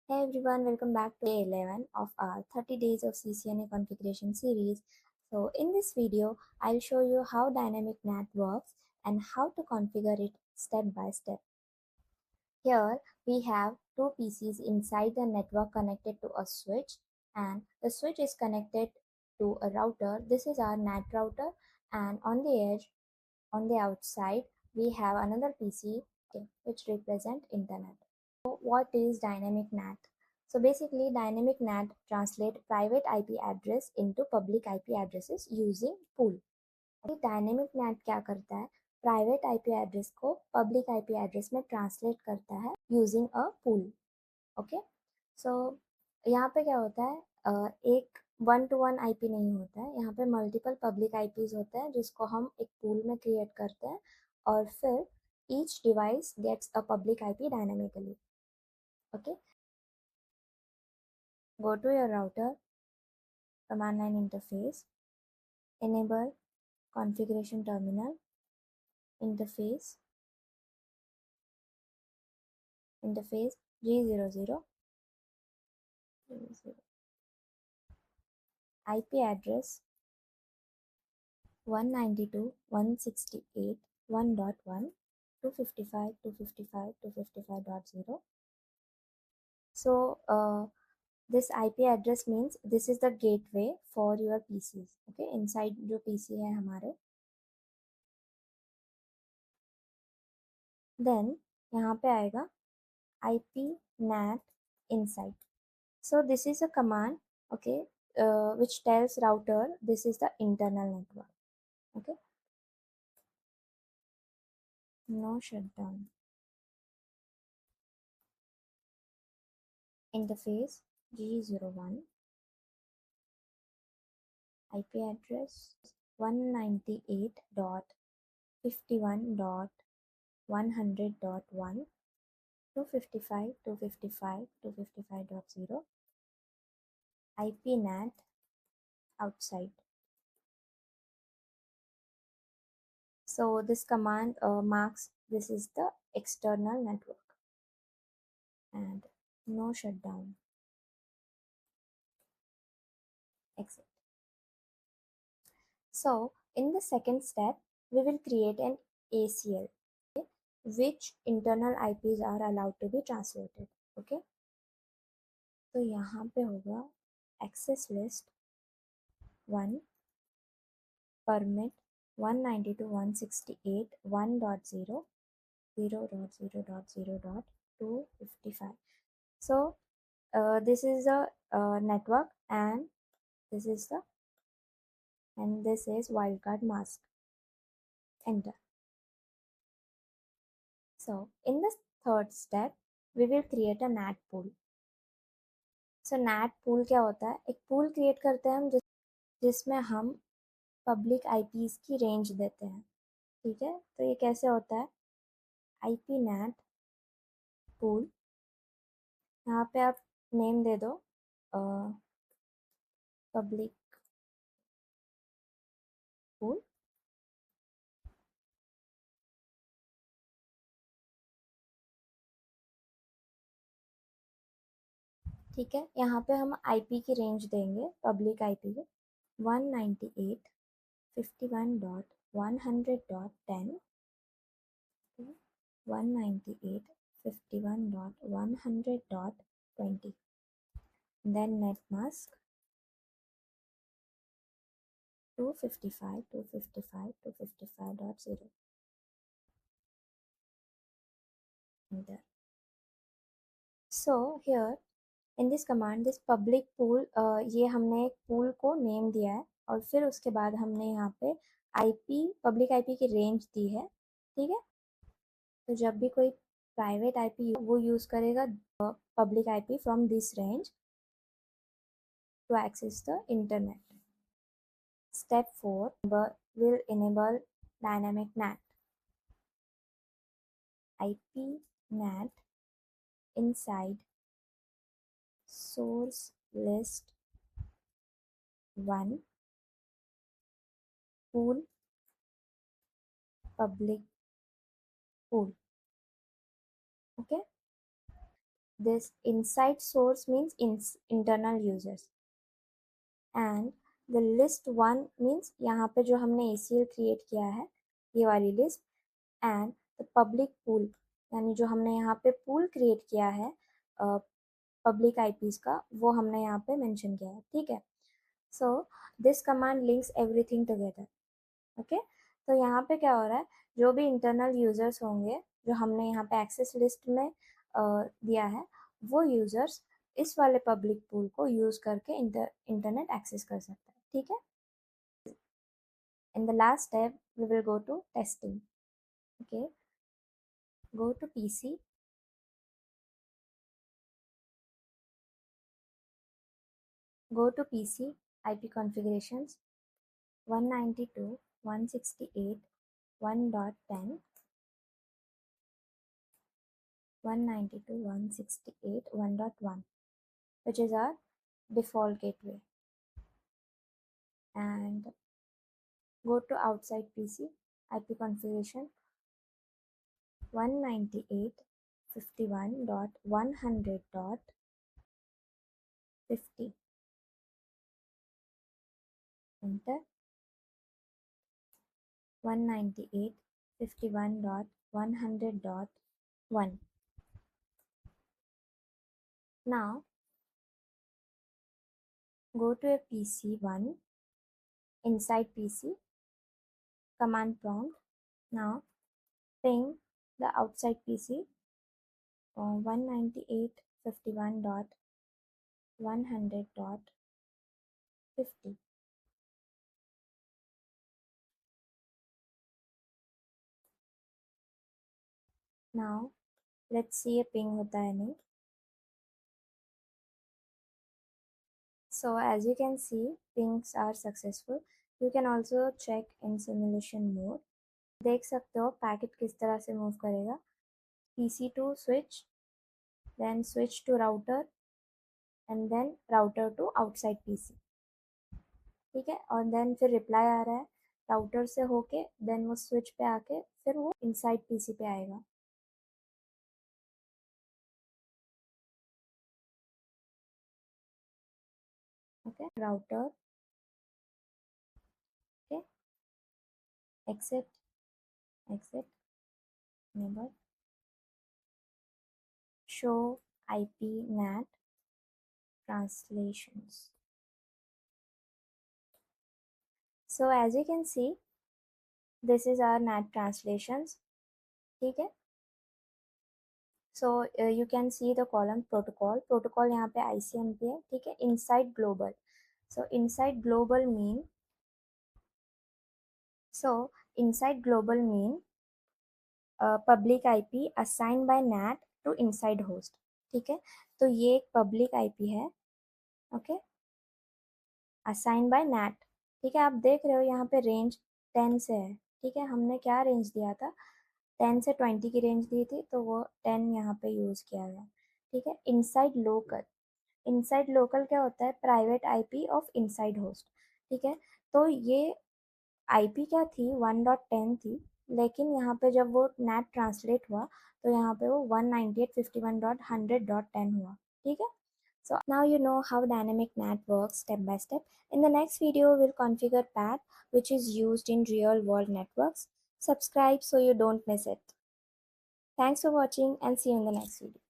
Hey everyone, welcome back to day 11 of our 30 days of CCNA configuration series. So in this video, I'll show you how dynamic NAT works and how to configure it step by step. Here we have two PCs inside the network connected to a switch, and the switch is connected to a router. This is our NAT router, and on the edge, on the outside, we have another PC, which represent internet. What is dynamic NAT? So basically dynamic NAT translate private IP address into public IP addresses using pool. अभी dynamic NAT क्या करता है, private IP address को public IP address में translate करता है using a pool. Okay, सो यहाँ पे क्या होता है, एक वन टू वन आईपी नहीं होता है, यहाँ पे मल्टीपल पब्लिक आईपीज होते हैं जिसको हम एक पूल में क्रिएट करते हैं और फिर each device gets a public IP dynamically. Okay, go to your router, command line interface, enable configuration terminal, interface G00, IP address 192.168.1.1, 255, 255, 255.0. So this IP address means this is the gateway for your PCs. Okay, inside जो PC है हमारे, then यहाँ पे आएगा IP NAT inside. So this is a command, okay, which tells router this is the internal network. Okay, no shutdown. Interface G01, IP address 198.51.100.1, 255, 255, 255.0, IP NAT outside. So this command marks this is the external network and no shutdown. Exit. So in the second step, we will create an ACL, which internal IPs are allowed to be translated. Okay, तो यहाँ पे होगा access list 1 permit 192.168.1.0 0.0.0.255. So this is the network, and this is the this is wildcard mask. Enter. So in the third step, we will create a NAT pool. So NAT pool क्या होता है, एक pool create करते हैं हम जिसमें हम public IPs की रेंज देते हैं. ठीक है, तो ये कैसे होता है, IP NAT pool, यहाँ पे आप नेम दे दो पब्लिक pool. ठीक है, यहाँ पे हम IP की रेंज देंगे पब्लिक IP को 198.51.100.10, 198.51.100.20, then net mask 255, 255, 255.0. Enter. So here in this command, this public pool, ये हमने एक pool को name दिया है और फिर उसके बाद हमने यहाँ पे IP पब्लिक IP की रेंज दी है. ठीक है, तो जब भी कोई प्राइवेट IP वो यूज करेगा public IP from this range to access the internet. Step 4 will enable dynamic NAT. IP NAT inside source list 1 pool public pool. Okay, this inside source means internal users, and the list one means यहाँ पे जो हमने ACL create किया है ये वाली list, and the public pool यानी जो हमने यहाँ पे pool create किया है public IPs का वो हमने यहाँ पे mention किया है, ठीक है। So this command links everything together, okay। तो यहाँ पे क्या हो रहा है, जो भी internal users होंगे जो हमने यहाँ पे access list में दिया है वो users इस वाले पब्लिक पूल को यूज करके इंटरनेट एक्सेस कर सकता है, ठीक है। In the last step we will go to testing, okay. Go to PC, go to PC IP configurations 192.168.1.10 192.168.1.1, which is our default gateway, and go to outside PC IP configuration 198.51.100.50, enter 198.51.100.1. Now go to a PC1 inside PC command prompt. Now ping the outside PC 198.51.100.50. Now let's see a ping होता है नहीं. So as you can see, pings are successful. You can also check in simulation mode. देख सकते हो packet किस तरह से move करेगा. PC to switch, then switch to router, and then router to outside PC. ठीक है, और देन फिर रिप्लाई आ रहा है राउटर से होके, देन वो स्विच पे आके फिर वो इनसाइड PC पे आएगा. Okay, router, okay, accept, accept, neighbour, show IP NAT translations. So as you can see, this is our NAT translations, ठीक है. So you can see the column protocol यहाँ पे ICMP है, ठीक है. Inside global, so inside global mean public IP assigned by NAT to inside host, ठीक है. तो ये एक public IP है, ओके, असाइन बाय NAT, ठीक है. आप देख रहे हो यहाँ पे रेंज 10 से है, ठीक है. हमने क्या रेंज दिया था, 10 से 20 की रेंज दी थी, तो वो 10 यहाँ पे यूज़ किया गया, ठीक है. इनसाइड लोकल क्या होता है, private IP of inside host, ठीक है. तो ये आईपी क्या थी, 1.10 थी, लेकिन यहाँ पे जब वो NAT ट्रांसलेट हुआ तो यहाँ पे वो 198.51.100.10 हुआ, ठीक है. So now you know how dynamic NAT works step by step. In the next video, we'll configure PAT, which is used in real-world networks. Subscribe so you don't miss it. Thanks for watching and see you in the next video.